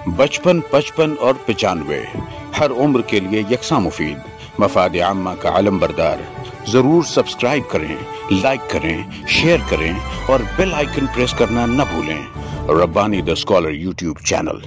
बचपन, 55 और 95 हर उम्र के लिए यकसा मुफीद। मफाद आम्मा का आलम बरदार। जरूर सब्सक्राइब करें, लाइक करें, शेयर करें और बेल आइकन प्रेस करना न भूलें। Rabbani the scholar YouTube channel.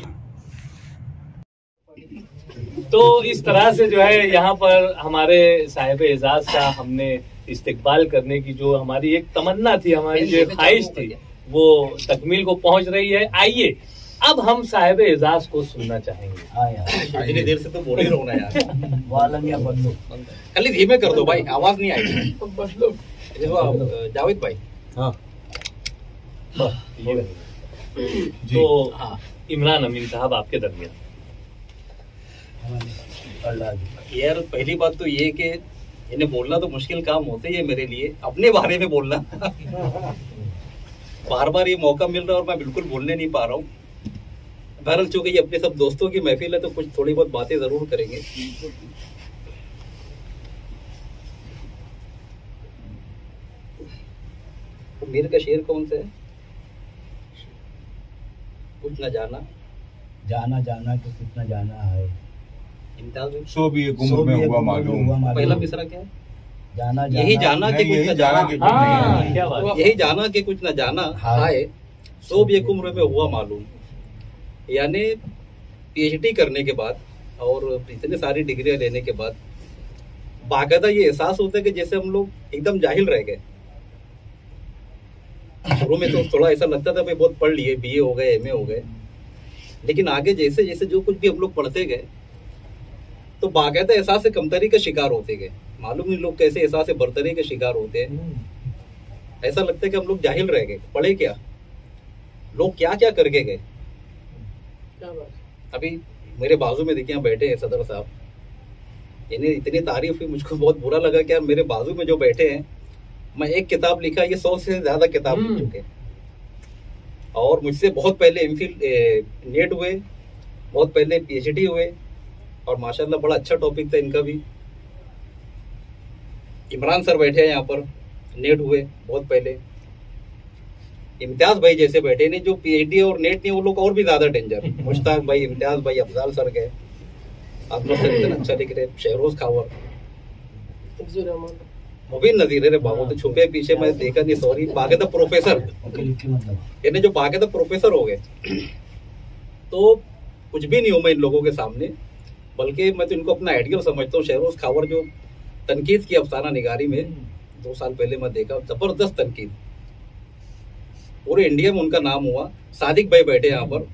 तो इस तरह से जो है यहाँ पर हमारे साहिब एजाज का हमने इस्तिकबाल करने की जो हमारी एक तमन्ना थी, हमारी जो ख्वाहिश थी, वो तकमील को पहुंच रही है। आइए अब हम साहिब एजाज को सुनना चाहेंगे। इतनी देर से तो बोल ही रहो ना यार। खाली धीमे कर दो भाई, आवाज नहीं आएगी। जावेद भाई। हाँ तो इमरान अमीन साहब आपके दरमियान। यार पहली बात तो ये कि इन्हें बोलना तो मुश्किल काम होता ही है मेरे लिए, अपने बारे में बोलना। बार बार ये मौका मिल रहा है और मैं बिल्कुल बोलने नहीं पा रहा हूँ। बहरहाल चूंकि ये अपने सब दोस्तों की महफिल है तो कुछ थोड़ी बहुत बातें जरूर करेंगे। तो मीर का शेर कौन सा है? कुछ न जाना, जाना जाना कि कुछ न जाना है। सो भी एक उम्र में हुआ मालूम। पहला मिसरा क्या है? जाना यही जाना कि कुछ न जाना, यही जाना कि कुछ न जाना है, सो भी एक उम्र में हुआ मालूम। यानी पीएचडी करने के बाद और इतने सारी डिग्रियां लेने के बाद बाकायदा ये एहसास होता है कि जैसे हम लोग एकदम जाहिल रह गए। शुरू में तो थोड़ा ऐसा लगता था भाई बहुत पढ़ लिए, बीए हो गए, एमए हो गए, लेकिन आगे जैसे जैसे जो कुछ भी हम लोग पढ़ते गए तो बाकायदा एहसास से कमतरी का शिकार होते गए। मालूम नहीं लोग कैसे एहसास से बरतरी के शिकार होते हैं। ऐसा लगता है कि हम लोग जाहिल रह गए, पढ़े क्या, लोग क्या क्या करके गए। अभी मेरे बाजू में देखिए बैठे हैं सदर साहब, इन्हें इतनी तारीफ हुई, मुझको बहुत बुरा लगा कि यार मेरे बाजू में जो बैठे हैं, मैं एक किताब लिखा, ये 100 से ज्यादा किताब लिख चुके, और मुझसे बहुत पहले एमफिल नेट हुए, बहुत पहले पीएचडी हुए, और माशाल्लाह बड़ा अच्छा टॉपिक था इनका भी। इमरान सर बैठे हैं यहाँ पर, नेट हुए बहुत पहले। इम्तियाज भाई जैसे बैठे नहीं, जो पीएचडी और नेट नहीं, वो लोग और भी ज्यादा डेंजर। मुश्ताक भाई, इम्तियाज भाई, अफजाल सर गए, अफजल सर इतना अच्छा लिख रहे, शहरोज खावर, मुबीन नजीर, रे बाबू तो छुपे पीछे, मैं देखा नहीं, सॉरी। बाकायदा प्रोफेसर, यानी जो बाकायदा प्रोफेसर हो गए। तो कुछ भी नहीं हूं मैं इन लोगों के सामने, बल्कि मैं तो इनको अपना आइडियल समझता हूँ। शहरोज खावर जो तनकीद की अफसाना निगारी में 2 साल पहले मैं देखा, जबरदस्त तनकीद, पूरे इंडिया में उनका नाम हुआ। सादिक भाई बैठे यहाँ पर,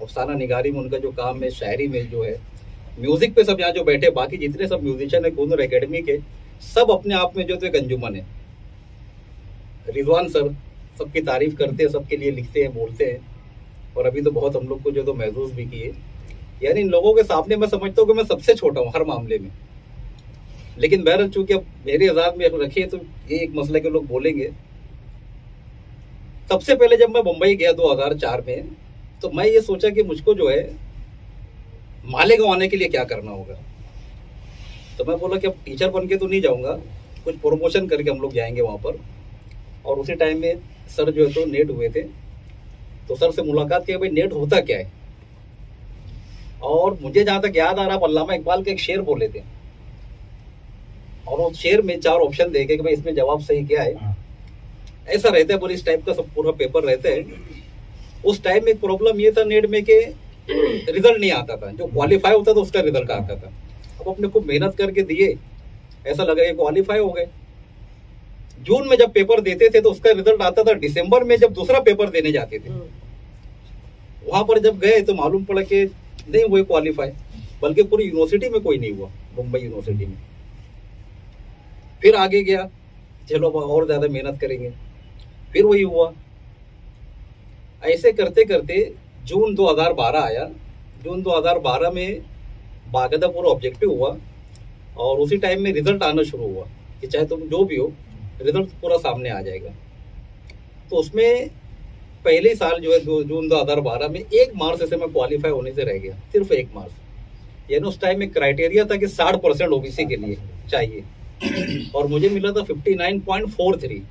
अफसाना निगारी में उनका जो काम है, शायरी में जो है, म्यूजिक पे सब यहाँ जो बैठे, बाकी जितने सब म्यूजिशियन है कूनर एकेडमी के, सब अपने आप में जो तो एक अंजुमन है। रिजवान सर सबकी तारीफ करते हैं, सबके लिए लिखते हैं, बोलते हैं, और अभी तो बहुत हम लोग को जो तो महसूस भी किए। यानी इन लोगों के सामने मैं समझता हूँ कि मैं सबसे छोटा हूँ हर मामले में। लेकिन बहरहाल चूंकि अब मेरे आजाद में रखिए तो ये एक मसले के लोग बोलेंगे। सबसे पहले जब मैं मुंबई गया 2004 में, तो मैं ये सोचा कि मुझको जो है मालेगांव आने के लिए क्या करना होगा। तो मैं बोला कि अब टीचर बन के तो नहीं जाऊंगा, कुछ प्रमोशन करके हम लोग जाएंगे वहां पर। और उसी टाइम में सर जो है तो नेट हुए थे, तो सर से मुलाकात की, भाई नेट होता क्या है। और मुझे जहां तक याद आ रहा, अल्लामा इकबाल के एक शेर बोले थे, और उस शेर में 4 ऑप्शन देखे कि भाई इसमें जवाब सही क्या है। ऐसा रहता है, बोले इस टाइप का सब पूरा पेपर रहता है। उस टाइम में एक प्रॉब्लम ये था नेट में कि रिजल्ट नहीं आता था, जो क्वालिफाई होता था उसका रिजल्ट आता था। अब अपने खूब मेहनत करके दिए, ऐसा लगा कि क्वालिफाई हो गए। जून में जब पेपर देते थे तो उसका रिजल्ट आता था दिसंबर में, जब दूसरा पेपर देने जाते थे। वहां पर जब गए तो मालूम पड़ा कि नहीं हुए क्वालिफाई, बल्कि पूरी यूनिवर्सिटी में कोई नहीं हुआ, मुंबई यूनिवर्सिटी में। फिर आगे गया, चलो और ज्यादा मेहनत करेंगे, फिर वही हुआ। ऐसे करते करते जून 2012 आया। जून 2012 में बाकायदा पूरा ऑब्जेक्टिव हुआ, और उसी टाइम में रिजल्ट आना शुरू हुआ कि चाहे तुम जो भी हो, रिजल्ट पूरा सामने आ जाएगा। तो उसमें पहले साल जो है जून 2012 में 1 मार्क्स से मैं क्वालिफाई होने से रह गया, सिर्फ 1 मार्क्स। यानी उस टाइम में क्राइटेरिया था कि 60% ओबीसी के लिए चाहिए, और मुझे मिला था 59.43।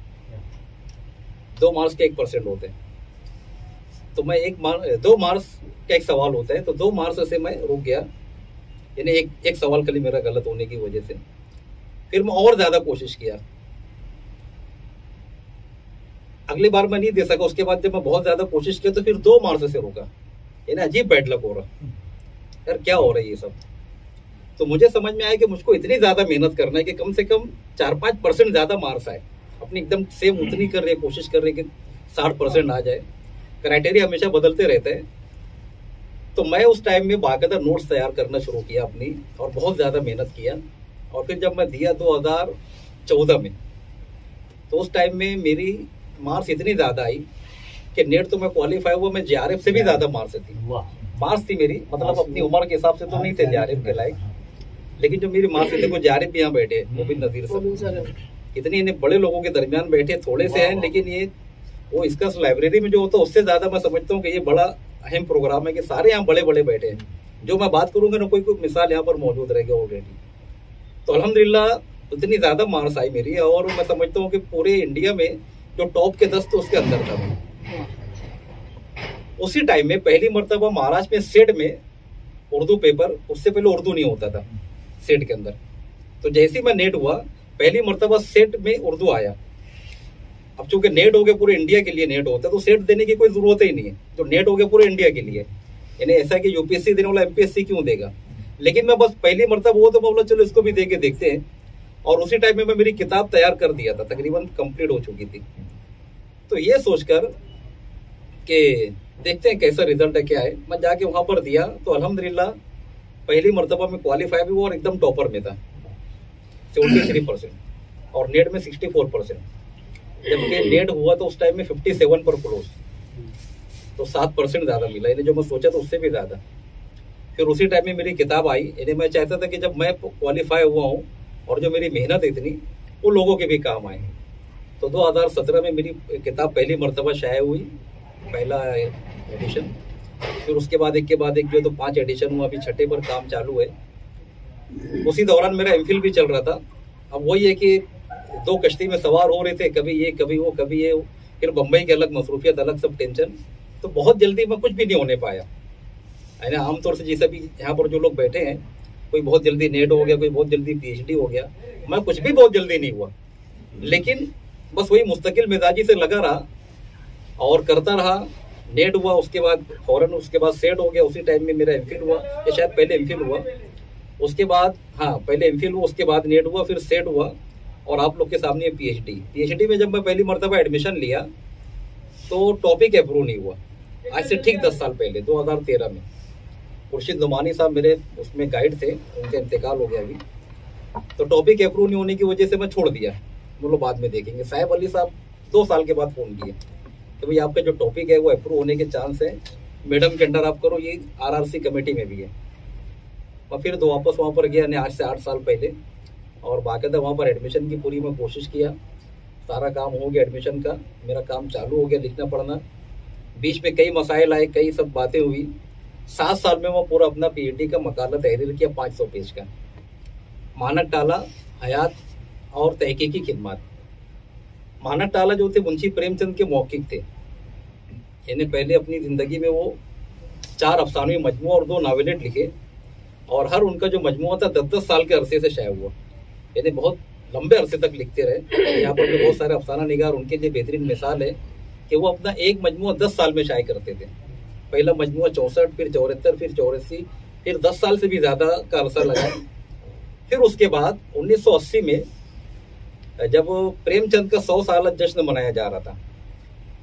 2 मार्क्स के 1% होते हैं। तो मैं 2 मार्च का एक सवाल होता है, तो 2 मार्च से मैं रुक गया, यानी एक सवाल खाली मेरा गलत होने की वजह से। फिर मैं और ज्यादा कोशिश किया, अगली बार मैं नहीं दे सका। उसके बाद जब मैं बहुत ज्यादा कोशिश किया तो फिर 2 मार्च से रुका। यानी अजीब बैड लक हो रहा, यार क्या हो रहा है ये सब। तो मुझे समझ में आया कि मुझको इतनी ज्यादा मेहनत करना है कि कम से कम 4-5% ज्यादा मार्क्स आए। अपनी एकदम सेम उतनी कर रहे, कोशिश कर रहे कि 60% आ जाए। क्राइटेरिया हमेशा बदलते रहते हैं। तो मैं उस टाइम में बाकायदा नोट्स तैयार करना शुरू किया अपनी, और बहुत ज्यादा मेहनत किया। और फिर जब मैं दिया 2014 में, तो उस टाइम में मेरी मार्क्स इतनी ज्यादा आई कि नेट तो मैं क्वालिफाई हुआ, मैं जेआरएफ से भी ज्यादा मार्क्स थी। मार्क्स थी मेरी, मतलब अपनी उम्र के हिसाब से तो नहीं थे जेआरएफ के लायक, लेकिन जो मेरी मार्क्स थे वो जेआरएफ भी यहाँ बैठे, मोबिन नजीर सर, इतने इन्हें बड़े लोगों के दरमियान बैठे, थोड़े से हैं, लेकिन ये वो इसका लाइब्रेरी में जो होता है उससे ज्यादा मैं समझता हूँ कि ये बड़ा अहम प्रोग्राम है कि सारे यहाँ बड़े बड़े बैठे हैं। जो मैं बात करूंगा ना, कोई मिसाल यहाँ पर मौजूद रहेगी ऑलरेडी। तो अल्हम्दुलिल्लाह इतनी ज्यादा मार्क्स आई मेरी, और मैं समझता हूँ कि पूरे इंडिया में जो टॉप के 10 तो उसके अंदर था मैं। उसी टाइम में पहली मर्तबा महाराष्ट्र में सेट में उर्दू पेपर, उससे पहले उर्दू नहीं होता था सेट के अंदर। तो जैसे ही मैं नेट हुआ, पहली मर्तबा सेट में उर्दू आया। अब चूंकि नेट हो गया पूरे इंडिया के लिए नेट होता है, तो सेट देने की कोई जरूरत ही नहीं है। तो नेट हो गया पूरे इंडिया के लिए, यानी ऐसा कि यूपीएससी देने वाला एमपीएससी क्यों देगा। लेकिन मैं बस पहली मर्तबा वो, तो मैं बोला चलो इसको भी दे के देखते हैं। और उसी टाइम में मैं मेरी किताब तैयार कर दिया था, तकरीबन कंप्लीट हो चुकी थी। तो ये सोचकर कि देखते हैं कैसा रिजल्ट है क्या है, मैं जाके वहां पर दिया। तो अल्हम्दुलिल्लाह पहली मर्तबा में क्वालिफाई भी हुआ और एकदम टॉपर में था, 73%, और नेट में 64%। जबकि नेट हुआ तो उस टाइम में 57 पर क्लोज, तो 7% ज्यादा मिला, यानी जो मैं सोचा था उससे भी ज्यादा। फिर उसी टाइम में मेरी किताब आई, यानी मैं चाहता था कि जब मैं क्वालिफाई हुआ हूँ और जो मेरी मेहनत इतनी, वो लोगों के भी काम आए। तो 2017 में मेरी किताब पहली मर्तबा शाये हुई, पहला एडिशन। फिर उसके बाद एक के बाद एक जो तो 5 एडिशन हुआ, अभी 6ठे पर काम चालू है। उसी दौरान मेरा एमफिल भी चल रहा था। अब वही है कि 2 कश्ती में सवार हो रहे थे, कभी ये कभी वो कभी ये, फिर बम्बई की अलग मसरूफियत, अलग सब टेंशन। तो बहुत जल्दी मैं कुछ भी नहीं होने पाया। यानी आमतौर से जैसे भी यहाँ पर जो लोग बैठे हैं, कोई बहुत जल्दी नेट हो गया, कोई बहुत जल्दी पीएचडी हो गया, मैं कुछ भी बहुत जल्दी नहीं हुआ। लेकिन बस वही मुस्तकिल मिजाजी से लगा रहा और करता रहा। नेट हुआ, उसके बाद फौरन उसके बाद सेट हो गया। उसी टाइम में मेरा एमफिल हुआ, या शायद पहले एमफिल हुआ, उसके बाद हाँ पहले एमफिल हुआ, उसके बाद नेट हुआ, फिर सेट हुआ, और आप लोग के सामने पीएचडी में जब मैं पहली मर्तबा एडमिशन लिया तो टॉपिक अप्रूव नहीं हुआ। आज से ठीक 10 साल पहले 2013 में खुर्शीद नुमानी साहब मेरे उसमें गाइड थे, उनका इंतकाल हो गया अभी। तो टॉपिक अप्रूव नहीं होने की वजह से मैं छोड़ दिया, बोलो बाद में देखेंगे। साहिब अली साहब 2 साल के बाद फोन किए कि भाई आपका जो टॉपिक है वो अप्रूव होने के चांस है, मैडम के अंडर आप करो, ये आरआरसी कमेटी में भी है। और फिर तो वापस वहाँ पर गया, आज से 8 साल पहले, और बाकायदा वहाँ पर एडमिशन की पूरी मैं कोशिश किया। सारा काम हो गया एडमिशन का, मेरा काम चालू हो गया, लिखना पढ़ना। बीच में कई मसाइल आए, कई सब बातें हुई। 7 साल में मैं पूरा अपना पीएचडी का मकाला तहरीर किया, 500 पेज का। मानक टाला, हयात और तहकीकी खिदमत। मानक टाला जो थे मुंशी प्रेमचंद के मौखिक थे, यानी पहले अपनी जिंदगी में वो 4 अफसानवी मजमू और 2 नावेलेट लिखे, और हर उनका जो मजमुआ था 10-10 साल के अरसे से शाये हुआ, यानी बहुत लंबे अरसे तक लिखते रहे। यहाँ पर भी बहुत सारे अफसाना निगार उनके लिए बेहतरीन मिसाल है कि वो अपना एक मजमुआ 10 साल में शाये करते थे। पहला मजमुआ 64, फिर 74, फिर 84, फिर 10 साल से भी ज्यादा का अरसा लगा। फिर उसके बाद 1980 में जब प्रेमचंद का 100 साल जश्न मनाया जा रहा था,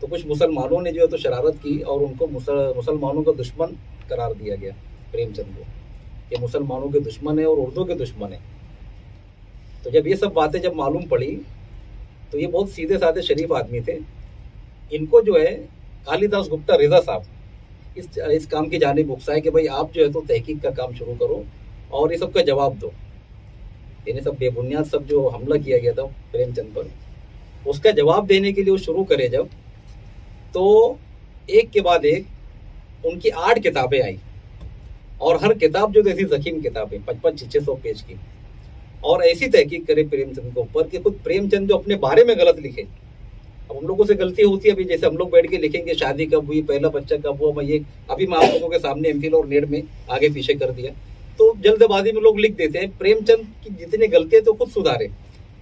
तो कुछ मुसलमानों ने जो है तो शरारत की और उनको मुसलमानों का दुश्मन करार दिया गया प्रेमचंद को, कि मुसलमानों के दुश्मन है और उर्दू के दुश्मन है। तो जब ये सब बातें जब मालूम पड़ी, तो ये बहुत सीधे साधे शरीफ आदमी थे। इनको जो है कालिदास गुप्ता रिजा साहब इस काम की जानिब उकसाए कि भाई आप जो है तो तहकीक का काम शुरू करो और ये सब का जवाब दो। इन्हें सब बेबुनियाद सब जो हमला किया गया था प्रेमचंद पर, उसका जवाब देने के लिए वो शुरू करे जब, तो एक के बाद एक उनकी 8 किताबें आई, और हर किताब जो ऐसी जखीम किताबें 55-600 पेज की, और ऐसी तहकीक करे प्रेमचंद के ऊपर कि खुद प्रेमचंद जो अपने बारे में गलत लिखे। अब हम लोगों से गलती होती है, अभी जैसे हम लोग बैठ के लिखेंगे शादी कब हुई, पहला बच्चा कब हुआ, मैं ये अभी मैं आप लोगों के सामने एमफिल और नेट में आगे पीछे कर दिया, तो जल्दबाजी में लोग लिख देते हैं। प्रेमचंद की जितनी गलतियां तो खुद सुधारे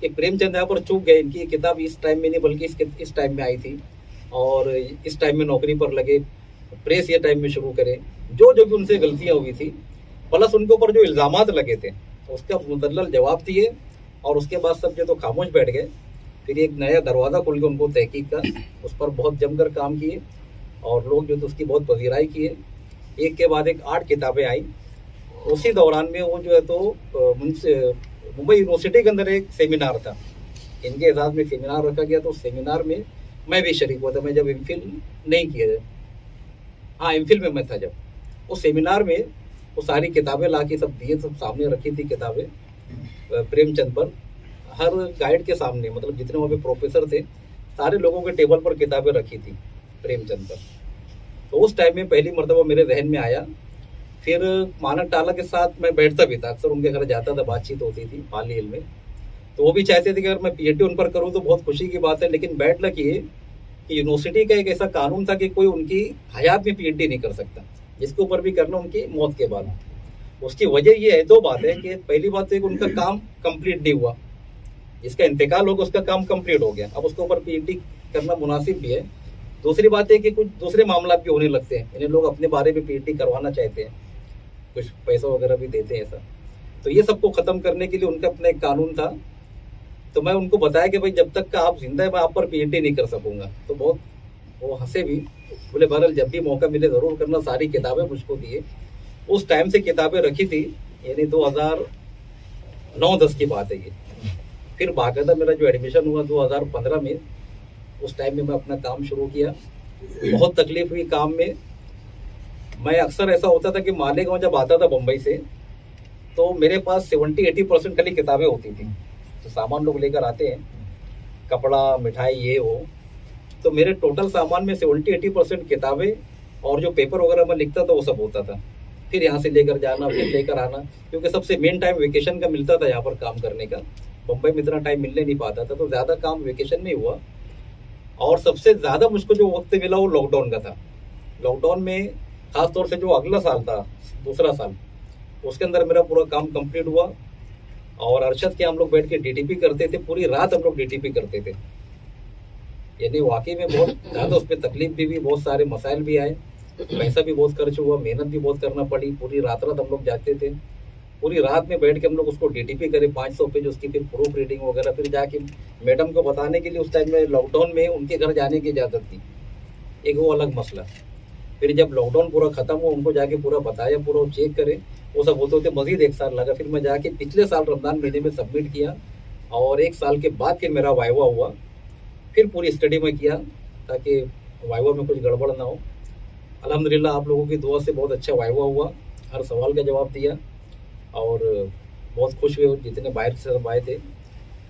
कि प्रेमचंद यहाँ पर चूक गए, इनकी किताब इस टाइम में नहीं बल्कि इस टाइम में आई थी और इस टाइम में नौकरी पर लगे, प्रेस ये टाइम में शुरू करे, जो जो भी उनसे गलतियां हुई थी, प्लस उनके ऊपर जो इल्जामात लगे थे उसका मुदल्लल जवाब दिए और उसके बाद सब जो तो खामोश बैठ गए। फिर एक नया दरवाज़ा खुल के उनको तहकीक का, उस पर बहुत जमकर काम किए और लोग जो तो उसकी बहुत पजीराई किए। एक के बाद एक 8 किताबें आई। उसी दौरान में वो जो है तो मुंबई यूनिवर्सिटी के अंदर एक सेमिनार था, इनके एजाज में सेमिनार रखा गया, तो उस सेमिनार में मैं भी शरीक हुआ था। मैं जब एमफिल नहीं किया, हाँ एमफिल में मैं था जब, उस सेमिनार में वो सारी किताबें ला के सब दिए, सब सामने रखी थी किताबें प्रेमचंद पर, हर गाइड के सामने, मतलब जितने वहाँ पे प्रोफेसर थे सारे लोगों के टेबल पर किताबें रखी थी प्रेमचंद पर। तो उस टाइम में पहली मरतबा मेरे जहन में आया। फिर मानक टाला के साथ मैं बैठता भी था, अक्सर उनके घर जाता था, बातचीत होती थी पाली हिल में। तो वो भी चाहते थे कि अगर मैं पीएचडी उन पर करूँ तो बहुत खुशी की बात है, लेकिन बैड लक ये कि यूनिवर्सिटी का एक ऐसा कानून था कि कोई उनकी हयात में पीएचडी नहीं कर सकता, जिसके ऊपर भी करना उनकी मौत के बाद। उसकी वजह ये है, 2 बात है कि पहली बात तो एक उनका काम कंप्लीट नहीं हुआ, जिसका इंतकाल होगा उसका काम कंप्लीट हो गया, अब उसके ऊपर पीएचडी करना मुनासिब भी है। दूसरी बात है कि कुछ दूसरे मामला भी होने लगते हैं, इन्हें लोग अपने बारे में पीएचडी करवाना चाहते हैं, कुछ पैसा वगैरह भी देते हैं ऐसा। तो ये सबको खत्म करने के लिए उनका अपना एक कानून था। तो मैं उनको बताया कि भाई जब तक का आप जिंदा है मैं आप पर पीएचडी नहीं कर सकूंगा। तो बहुत वो हंसे भी, बोले बहरहाल जब भी मौका मिले जरूर करना। सारी किताबें मुझको दिए, उस टाइम से किताबें रखी थी, यानी 2009-10 की बात है ये। फिर बाकायदा मेरा जो एडमिशन हुआ 2015 में, उस टाइम में मैं अपना काम शुरू किया। बहुत तकलीफ हुई काम में। मैं अक्सर ऐसा होता था कि मालेगांव जब आता था बम्बई से, तो मेरे पास 70-80% खाली किताबें होती थी। तो सामान लोग लेकर आते हैं, कपड़ा, मिठाई, ये वो, तो मेरे टोटल सामान में 70-80% किताबें और जो पेपर वगैरह मैं लिखता था वो सब होता था। फिर यहाँ से लेकर जाना, फिर लेकर आना, क्योंकि सबसे मेन टाइम वेकेशन का मिलता था यहाँ पर काम करने का। बम्बई में इतना टाइम मिलने नहीं पाता था, तो ज़्यादा काम वेकेशन में हुआ। और सबसे ज़्यादा मुझको जो वक्त मिला वो लॉकडाउन का था। लॉकडाउन में खासतौर से जो अगला साल था, दूसरा साल, उसके अंदर मेरा पूरा काम कंप्लीट हुआ। और अरशद के हम लोग बैठ के डीटीपी करते थे, पूरी रात हम लोग डीटीपी करते थे। यानी वाकई में बहुत ज़्यादा उस पर तकलीफ भी, बहुत सारे मसाइल भी आए, पैसा भी बहुत खर्च हुआ, मेहनत भी बहुत करना पड़ी। पूरी रात हम लोग जाते थे, पूरी रात में बैठ के हम लोग उसको डीटीपी करे 500 पेज, उसकी फिर प्रूफ रीडिंग वगैरह, फिर जाके मैडम को बताने के लिए उस टाइम में लॉकडाउन में उनके घर जाने की इजाज़त थी, एक वो अलग मसला। फिर जब लॉकडाउन पूरा खत्म हुआ, उनको जाके पूरा बताया, पूरा चेक करे, वो सब होते होते मजीद 1 साल लगा। फिर मैं जाके पिछले साल रमजान महीने में सबमिट किया और 1 साल के बाद फिर मेरा वाइवा हुआ। फिर पूरी स्टडी में किया ताकि वाइवा में कुछ गड़बड़ ना हो। अल्हम्दुलिल्लाह आप लोगों की दुआ से बहुत अच्छा वाइवा हुआ, हर सवाल का जवाब दिया और बहुत खुश हुए जितने बाहर से सब आए थे।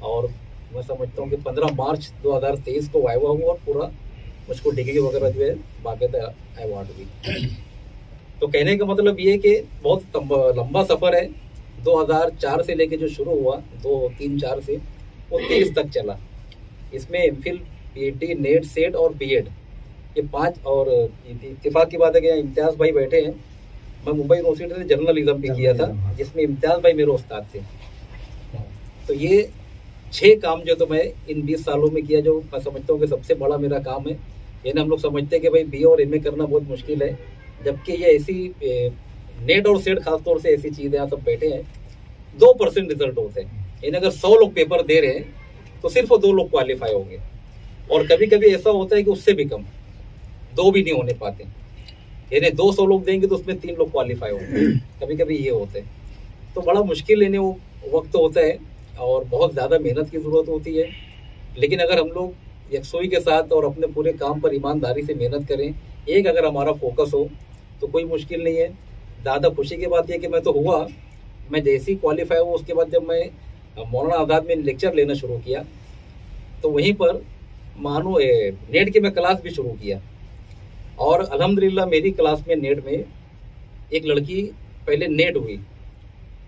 और मैं समझता हूँ कि 15 मार्च 2023 को वाइवा हुआ और पूरा मुझको डिग्री वगैरह जो है बाकायदा अवार्ड हुई। तो कहने का मतलब ये कि बहुत लंबा सफ़र है। 2004 से लेके जो शुरू हुआ, 2003-4 से वो 23 तक चला। इसमें एमफिल, पीएचडी, नेट, सेट और बीएड, ये 5। और इत्तेफाक की बात है कि इम्तियाज़ भाई बैठे हैं। मैं मुंबई यूनिवर्सिटी से जर्नलिज्म भी किया था, जिसमें इम्तियाज़ भाई मेरे उस्ताद थे। तो ये 6 काम जो तो मैं इन 20 सालों में किया, जो मैं समझता हूँ कि सबसे बड़ा मेरा काम है। यानी हम लोग समझते हैं कि भाई बीए और एमए करना बहुत मुश्किल है, जबकि ये ऐसी नेट और सेट खासतौर से ऐसी चीज़ है, यहाँ सब बैठे हैं, 2% रिजल्ट होते हैं। यानी अगर 100 लोग पेपर दे रहे हैं तो सिर्फ 2 लोग क्वालिफाई होंगे, और कभी कभी ऐसा होता है कि उससे भी कम, 2 भी नहीं होने पाते। यानी 200 लोग देंगे तो उसमें 3 लोग क्वालिफाई होंगे, कभी कभी ये होते हैं। तो बड़ा मुश्किल यानी वो वक्त होता है और बहुत ज़्यादा मेहनत की ज़रूरत होती है। लेकिन अगर हम लोग यकसुई के साथ और अपने पूरे काम पर ईमानदारी से मेहनत करें, एक अगर हमारा फोकस हो, तो कोई मुश्किल नहीं है। ज़्यादा खुशी की बात यह कि मैं तो हुआ, मैं जैसे ही क्वालिफाई हुआ उसके बाद जब मैं मौलाना आज़ाद में लेक्चर लेना शुरू किया, तो वहीं पर मानो नेट की मैं क्लास भी शुरू किया। और अल्हम्दुलिल्लाह मेरी क्लास में नेट में एक लड़की पहले नेट हुई,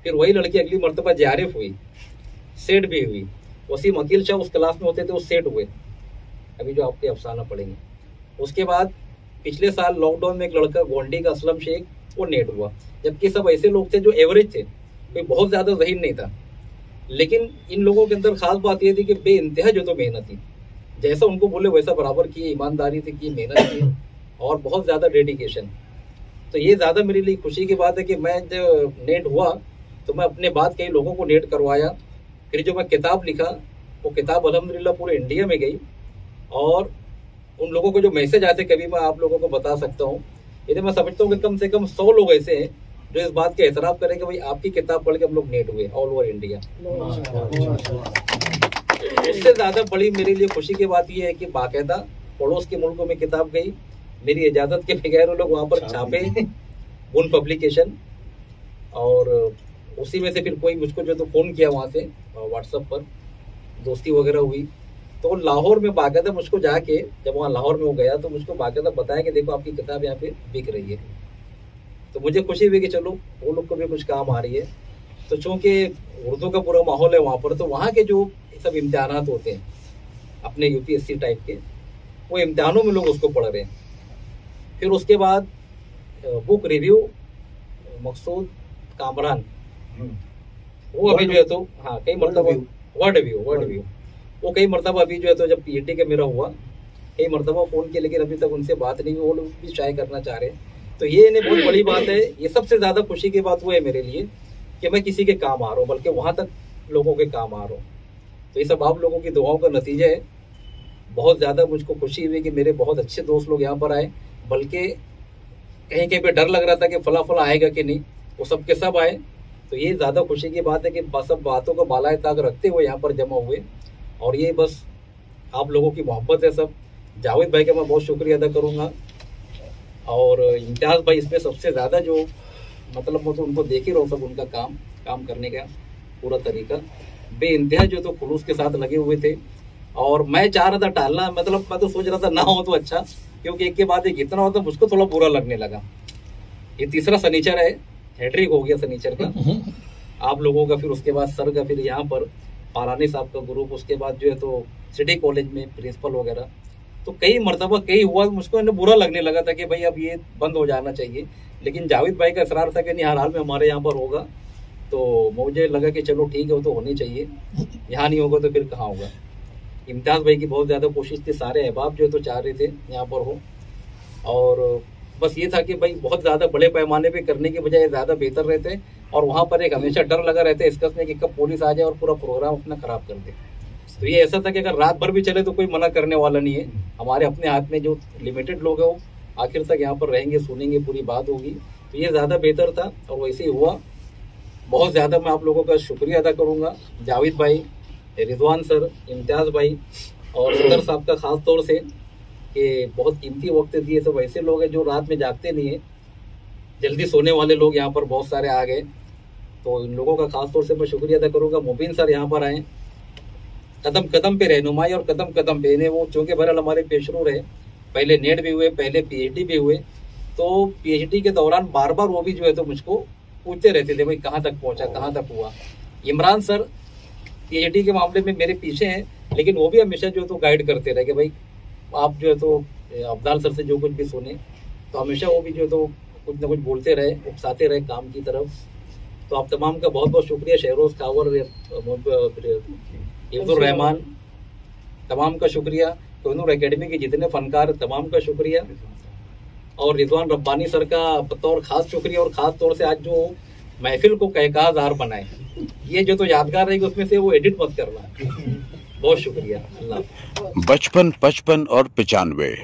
फिर वही लड़की अगली मरतबा जेआरएफ हुई, सेट भी हुई। वसीम अकील शाह उस क्लास में होते थे, वो सेट हुए। अभी जो आपके अफसाना पढ़ेंगे। उसके बाद पिछले साल लॉकडाउन में एक लड़का गोंडी का असलम शेख, वो नेट हुआ, जबकि सब ऐसे लोग थे जो एवरेज थे, कोई बहुत ज्यादा ज़हीन नहीं था। लेकिन इन लोगों के अंदर खास बात ये थी कि बेइंतहा जो तो मेहनत थी, जैसा उनको बोले वैसा बराबर की, ईमानदारी से की, मेहनत की और बहुत ज्यादा डेडिकेशन। तो ये ज्यादा मेरे लिए खुशी की बात है कि मैं जब नेट हुआ तो मैं अपने बाद कई लोगों को नेट करवाया। फिर जो मैं किताब लिखा, वो किताब अल्हम्दुलिल्लाह पूरे इंडिया में गई और उन लोगों को जो मैसेज आते कभी मैं आप लोगों को बता सकता हूँ। यदि मैं समझता हूँ कि कम से कम 100 लोग ऐसे हैं जो इस बात का एतराफ़ करें कि भाई आपकी किताब पढ़ के हम लोग नेट हुए ऑल ओवर इंडिया। उससे ज्यादा बड़ी मेरे लिए खुशी की बात यह है कि बाकायदा पड़ोस के मुल्कों में किताब गई, मेरी इजाजत के बगैर वो लोग वहां पर छापे उन पब्लिकेशन, और उसी में से फिर कोई मुझको जो तो फोन किया वहां से व्हाट्सएप पर, दोस्ती वगैरह हुई। तो लाहौर में बाकायदा मुझको जाके, जब वहाँ लाहौर में वो गया तो मुझको बाकायदा बताया कि देखो आपकी किताब यहाँ पे बिक रही है। तो मुझे खुशी हुई कि चलो वो लोग को भी कुछ काम आ रही है। तो चूंकि उर्दू का पूरा माहौल है वहाँ पर, तो वहाँ के जो सब इम्तिहानात होते हैं अपने यूपीएससी टाइप के, वो इम्तिहानों में लोग उसको पढ़ रहे हैं। फिर उसके बाद बुक रिव्यू मकसूद कामरान, वो अभी जो है तो हाँ कई मरतबा वर्ड रिव्यू वो कई मरतबा अभी जो है तो जब पीएचडी का मेरा हुआ कई मरतबा फोन किया, लेकिन अभी तक उनसे बात नहीं हुई, वो लोग भी ट्राई करना चाह रहे हैं। तो ये इन्हें बहुत बड़ी बात है। ये सबसे ज्यादा खुशी की बात वो है मेरे लिए कि मैं किसी के काम आ रहा हूँ, बल्कि वहां तक लोगों के काम आ रहा हूँ। तो ये सब आप लोगों की दुआओं का नतीजा है। बहुत ज्यादा मुझको खुशी हुई कि मेरे बहुत अच्छे दोस्त लोग यहाँ पर आए, बल्कि कहीं कहीं पे डर लग रहा था कि फला आएगा कि नहीं, वो सब के सब आए। तो ये ज्यादा खुशी की बात है कि सब बातों को बालाए ताक रखते हुए यहाँ पर जमा हुए, और ये बस आप लोगों की मोहब्बत है सब। जावेद भाई का मैं बहुत शुक्रिया अदा करूँगा, और इम्तियाज़ भाई इसमें सबसे ज़्यादा जो मतलब मैं तो उनको देख ही रहा हूँ, सब उनका काम करने का पूरा तरीका बेइंतहा जो तो खुलूस के साथ लगे हुए थे। और मैं चाह रहा था टालना, मतलब मैं तो सोच रहा था ना हो तो अच्छा, क्योंकि एक के बाद एक इतना होता मुझको थोड़ा बुरा लगने लगा। ये तीसरा सनीचर है, हैट्रिक हो गया सनीचर का आप लोगों का। फिर उसके बाद सर का, फिर यहाँ पर पारानी साहब का ग्रुप, उसके बाद जो है तो सिटी कॉलेज में प्रिंसिपल वगैरह, तो कई मरतबा कई हुआ मुझको बुरा लगने लगा था कि भाई अब ये बंद हो जाना चाहिए। लेकिन जावेद भाई का इसरार था कि नहीं हर हाल में हमारे यहाँ पर होगा, तो मुझे लगा कि चलो ठीक है वो तो होनी चाहिए, यहाँ नहीं होगा तो फिर कहाँ होगा। इम्तियाज़ भाई की बहुत ज़्यादा कोशिश थी, सारे अहबाब जो है तो चाह रहे थे यहाँ पर हो, और बस ये था कि भाई बहुत ज़्यादा बड़े पैमाने पे करने के बजाय ज़्यादा बेहतर रहते, और वहाँ पर एक हमेशा डर लगा रहता है इस कस में कि कब पुलिस आ जाए और पूरा प्रोग्राम अपना खराब कर दे। तो ये ऐसा था कि अगर रात भर भी चले तो कोई मना करने वाला नहीं है, हमारे अपने हाथ में जो लिमिटेड लोग हैं वो आखिर तक यहाँ पर रहेंगे, सुनेंगे, पूरी बात होगी। तो ये ज़्यादा बेहतर था और वैसे ही हुआ। बहुत ज़्यादा मैं आप लोगों का शुक्रिया अदा करूँगा, जावेद भाई, रिजवान सर, इम्तियाज़ भाई और सदर साहब का ख़ास तौर से, कि बहुत कीमती वक्त दिए। सब ऐसे लोग हैं जो रात में जागते नहीं है, जल्दी सोने वाले लोग यहाँ पर बहुत सारे आ गए, तो इन लोगों का खास तौर से मैं शुक्रिया अदा करूँगा। मुबीन सर यहाँ पर आए, कदम कदम पे रहनुमाई और कदम कदम पे इन्हें, वो चूँकि बहरहाल हमारे पेशरू रहे, पहले नेट भी हुए, पहले पीएचडी भी हुए, तो पीएचडी के दौरान बार बार वो भी जो है तो मुझको पूछते रहते थे भाई कहाँ तक पहुँचा, कहाँ तक हुआ। इमरान सर पीएचडी के मामले में मेरे पीछे हैं, लेकिन वो भी हमेशा जो है तो गाइड करते रहे कि भाई आप जो है तो अफजाल सर से जो कुछ भी सुने, तो हमेशा वो भी जो है तो कुछ ना कुछ बोलते रहे, उकसाते रहे काम की तरफ। तो आप तमाम का बहुत बहुत शुक्रिया। शहरोज खावर, इब्दुल रहमान, तमाम का शुक्रिया। कोहिनूर एकेडमी के जितने फनकार, तमाम का शुक्रिया। और रिजवान रब्बानी सर का बतौर खास शुक्रिया, और ख़ास तौर से आज जो महफिल को कहकाजार बनाए, ये जो तो यादगार रहेगी उसमें से वो एडिट मत करना। बहुत शुक्रिया। अल्लाह। बचपन, 55 और 95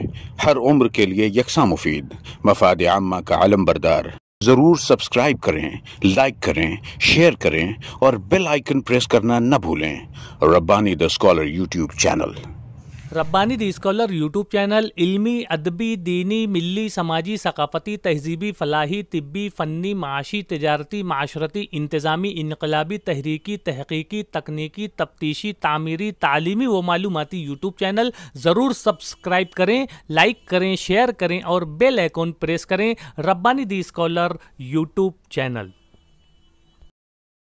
हर उम्र के लिए यकसा मुफीद, मफाद आम्मा का आलम बरदार। जरूर सब्सक्राइब करें, लाइक करें, शेयर करें और बेल आइकन प्रेस करना न भूलें। Rabbani the scholar YouTube channel. Rabbani the scholar YouTube channel इल्मी, अदबी, दीनी, मिल्ली, समाजी, सकाफती, तहजीबी, फलाही, तिब्बी, फ़न्नी, माशी, तिजारती, माशरती, इंतज़ामी, इनकलाबी, तहरीकी, तहकीकी, तकनीकी, तफ्तीशी, तामीरी, तालीमी व मालूमाती यूट्यूब चैनल। ज़रूर सब्सक्राइब करें, लाइक करें, शेयर करें और बेल आइकन प्रेस करें। Rabbani the scholar YouTube channel.